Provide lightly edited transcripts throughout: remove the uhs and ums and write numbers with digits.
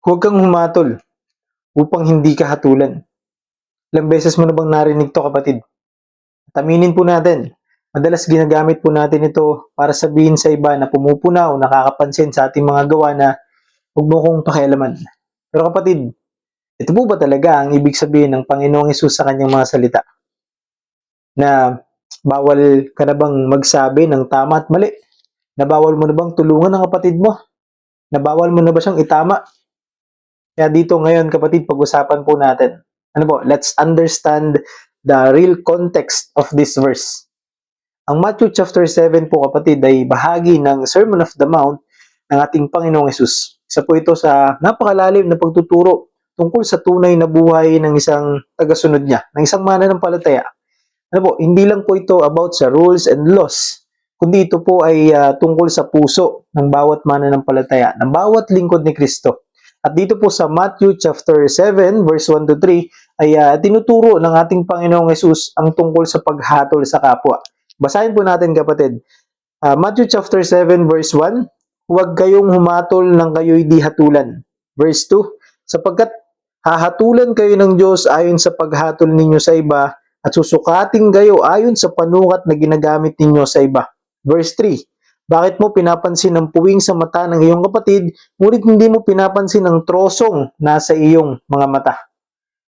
Huwag kang humatol upang hindi ka hatulan. Ilang beses mo na bang narinig to, kapatid? At aminin po natin, madalas ginagamit po natin ito para sabihin sa iba na pumupuna o nakakapansin sa ating mga gawa na huwag mo kong pakialaman. Pero kapatid, ito po ba talaga ang ibig sabihin ng Panginoong Hesus sa kanyang mga salita? Na bawal ka na bang magsabi ng tama at mali? Na bawal mo na bang tulungan ang kapatid mo? Na bawal mo na ba siyang itama? Kaya dito ngayon, kapatid, pag-usapan po natin. Ano po? Let's understand the real context of this verse. Ang Matthew chapter 7 po, kapatid, ay bahagi ng Sermon of the Mount ng ating Panginoong Hesus. Isa po ito sa napakalalim na pagtuturo tungkol sa tunay na buhay ng isang tagasunod niya, ng isang mananampalataya. Ano po, hindi lang po ito about sa rules and laws, kundi ito po ay tungkol sa puso ng bawat mananampalataya, ng bawat lingkod ni Kristo. At dito po sa Matthew chapter 7 verse 1 to 3 ay tinuturo ng ating Panginoong Hesus ang tungkol sa paghatol sa kapwa. Basahin po natin, kapatid. Matthew chapter 7 verse 1, huwag kayong humatol nang kayo'y di hatulan. Verse 2, sapagkat hahatulan kayo ng Diyos ayon sa paghatol ninyo sa iba at susukating kayo ayon sa panukat na ginagamit ninyo sa iba. Verse 3, bakit mo pinapansin ang puwing sa mata ng iyong kapatid, ngunit hindi mo pinapansin ang trosong nasa iyong mga mata?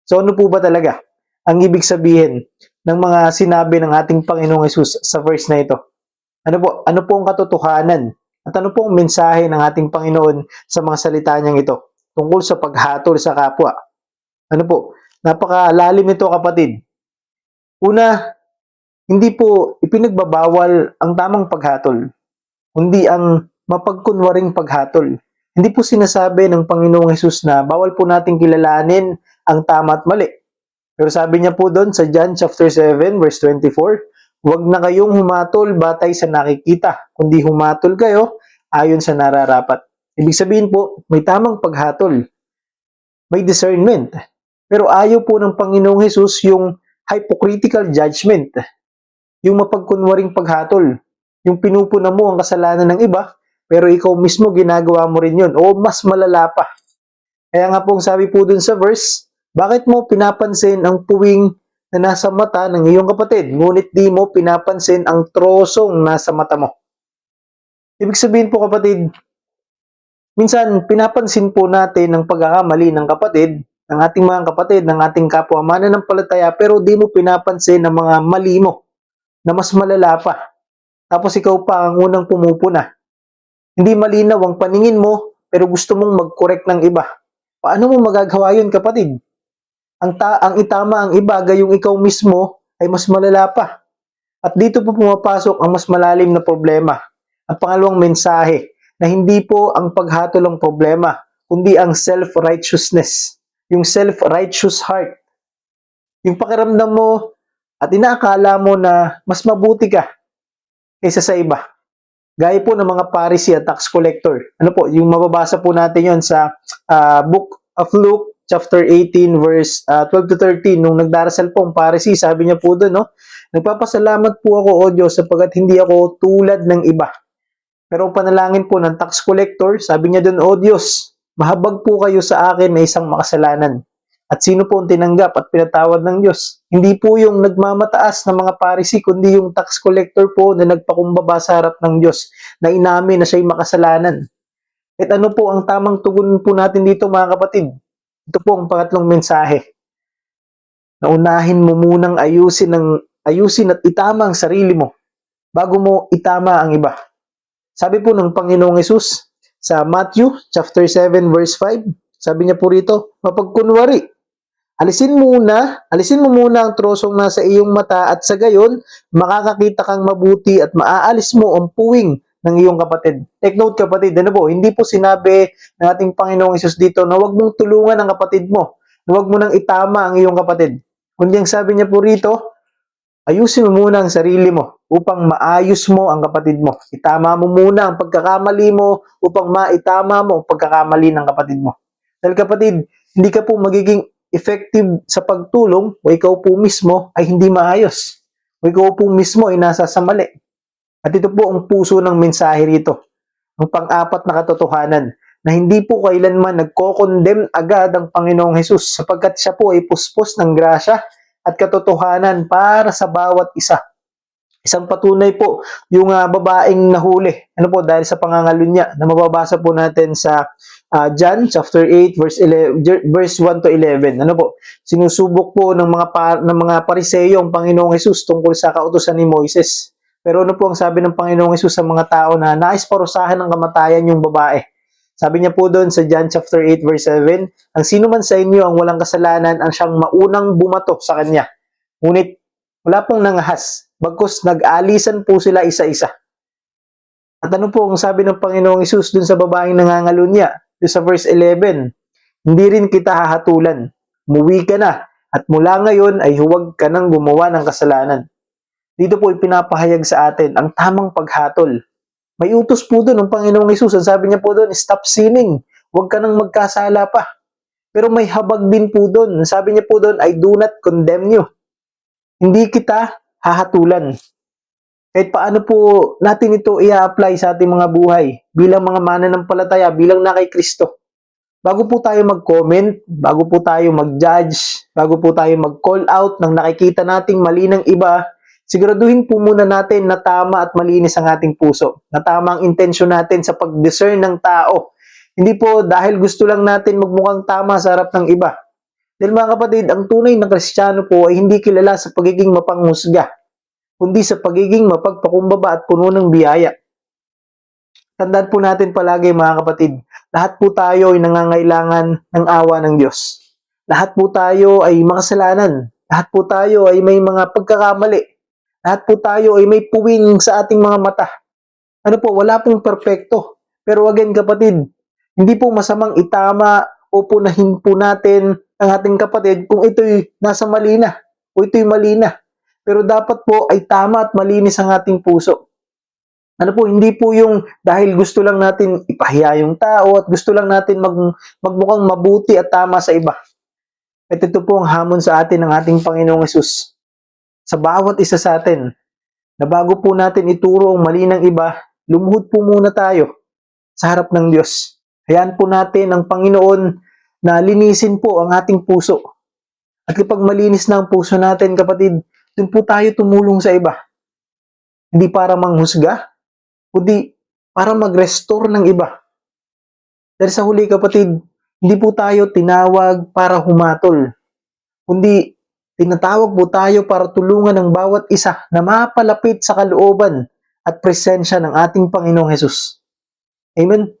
So ano po ba talaga ang ibig sabihin ng mga sinabi ng ating Panginoong Hesus sa verse na ito? Ano po ang katotohanan at ano po ang mensahe ng ating Panginoon sa mga salita niyang ito tungkol sa paghatol sa kapwa? Ano po? Napakalalim ito, kapatid. Una, hindi po ipinagbabawal ang tamang paghatol, kundi ang mapagkunwaring paghatol. Hindi po sinasabi ng Panginoong Hesus na bawal po nating kilalanin ang tama at mali. Pero sabi niya po doon sa John chapter 7 verse 24, huwag na kayong humatol batay sa nakikita, kundi humatol kayo ayon sa nararapat. Ibig sabihin po, may tamang paghatol, may discernment. Pero ayaw po ng Panginoong Hesus yung hypocritical judgment, yung mapagkunwaring paghatol, yung pinupuna mo ang kasalanan ng iba, pero ikaw mismo ginagawa mo rin yun, o mas malala pa. Kaya nga pong sabi po dun sa verse, bakit mo pinapansin ang puwing na nasa mata ng iyong kapatid, ngunit di mo pinapansin ang trosong nasa mata mo? Ibig sabihin po, kapatid, minsan pinapansin po natin ang pagkakamali ng kapatid, ng ating mga kapatid, ng ating kapwa mananampalataya, pero di mo pinapansin ang mga mali mo na mas malala pa. Tapos ikaw pa ang unang pumupuna. Hindi malinaw ang paningin mo, pero gusto mong mag-correct ng iba. Paano mo magagawa yun, kapatid? Ang itama ang iba, gayong ikaw mismo ay mas malala pa. At dito po pumapasok ang mas malalim na problema. Ang pangalawang mensahe, na hindi po ang paghatol ang problema, kundi ang self-righteousness, yung self-righteous heart. Yung pakiramdam mo at inaakala mo na mas mabuti ka kaysa sa iba. Gaya po ng mga Pharisee at tax collector. Ano po, yung mababasa po natin yon sa Book of Luke, chapter 18, verse 12 to 13. Nung nagdarasal po ang Pharisee, sabi niya po doon, no? Nagpapasalamat po ako, O Diyos, sapagkat hindi ako tulad ng iba. Pero panalangin po ng tax collector, sabi niya doon, O Diyos, mahabag po kayo sa akin na isang makasalanan. At sino po ang tinanggap at pinatawad ng Diyos? Hindi po yung nagmamataas na mga Pharisee, kundi yung tax collector po na nagpakumbaba sa harap ng Diyos, na inamin na siya'y makasalanan. At ano po ang tamang tugon po natin dito, mga kapatid? Ito po ang pangatlong mensahe. Naunahin mo munang ayusin at itama ang sarili mo bago mo itama ang iba. Sabi po ng Panginoong Hesus sa Matthew chapter 7 verse 5, sabi niya po rito, mapagkunwari. Alisin mo muna ang trosong nasa iyong mata at sa gayon, makakakita kang mabuti at maaalis mo ang puwing ng iyong kapatid. Take note, kapatid, ano po, hindi po sinabi ng ating Panginoong Hesus dito na huwag mong tulungan ang kapatid mo, na huwag mo nang itama ang iyong kapatid. Kundi ang sabi niya po rito, ayusin mo muna ang sarili mo upang maayos mo ang kapatid mo. Itama mo muna ang pagkakamali mo upang maitama mo ang pagkakamali ng kapatid mo. Dahil, kapatid, hindi ka po magiging effective sa pagtulong o ikaw po mismo ay hindi maayos. O ikaw po mismo ay nasa sa mali. At ito po ang puso ng mensahe rito. Ang pang-apat na katotohanan, na hindi po kailanman nagko-condemn agad ang Panginoong Hesus sapagkat siya po ay puspos ng grasya at katotohanan para sa bawat isa. Isang patunay po yung babaeng nahuli. Ano po, dahil sa pangangalunya na mababasa po natin sa John chapter 8 verse 1 to 11. Ano po? Sinusubok po ng mga Pariseo ang Panginoong Hesus tungkol sa kautusan ni Moises. Pero ano po ang sabi ng Panginoong Hesus sa mga tao na nais parusahan ng kamatayan yung babae? Sabi niya po doon sa John chapter 8 verse 7, ang sino man sa inyo ang walang kasalanan ang siyang maunang bumato sa kanya. Ngunit wala pong nangahas, bagkus nag-alisan po sila isa-isa. At ano po ang sabi ng Panginoong Hesus dun sa babaeng nangangalunya? Dun sa verse 11, hindi rin kita hahatulan. Umuwi ka na at mula ngayon ay huwag ka nang gumawa ng kasalanan. Dito po ipinapahayag sa atin ang tamang paghatol. May utos po dun ng Panginoong Hesus. Ang sabi niya po dun, stop sinning. Huwag ka nang magkasala pa. Pero may habag din po dun. Ang sabi niya po dun, I do not condemn you. Hindi kita hahatulan. Kahit paano po natin ito i-apply sa ating mga buhay bilang mga mananampalataya, bilang na kay Kristo. Bago po tayo mag-comment, bago po tayo mag-judge, bago po tayo mag-call out ng nakikita nating mali ng iba, siguraduhin po muna natin na tama at malinis ang ating puso. Na tama ang intensyon natin sa pag-discern ng tao. Hindi po dahil gusto lang natin magmukhang tama sa harap ng iba. Dahil mga kapatid, ang tunay na Kristiyano po ay hindi kilala sa pagiging mapanghusga, kundi sa pagiging mapagpakumbaba at puno ng biyaya. Tandaan po natin palagi mga kapatid, lahat po tayo ay nangangailangan ng awa ng Diyos. Lahat po tayo ay makasalanan. Lahat po tayo ay may mga pagkakamali. Lahat po tayo ay may puwing sa ating mga mata. Ano po, wala pong perpekto. Pero again kapatid, hindi po masamang itama o punahin po natin ang ating kapatid kung ito'y nasa mali na o ito'y mali na. Pero dapat po ay tama at malinis ang ating puso. Ano po, hindi po yung dahil gusto lang natin ipahiya yung tao at gusto lang natin magmukhang mabuti at tama sa iba. At ito po ang hamon sa atin ng ating Panginoong Hesus. Sa bawat isa sa atin, na bago po natin ituro ang mali ng iba, lumuhod po muna tayo sa harap ng Diyos. Hayaan po natin ang Panginoon na linisin po ang ating puso. At kapag malinis na ang puso natin, kapatid, dun po tayo tumulong sa iba. Hindi para manghusga, kundi para mag-restore ng iba. Dahil sa huli, kapatid, hindi po tayo tinawag para humatol, kundi tinatawag po tayo para tulungan ang bawat isa na mapalapit sa kalooban at presensya ng ating Panginoong Hesus. Amen?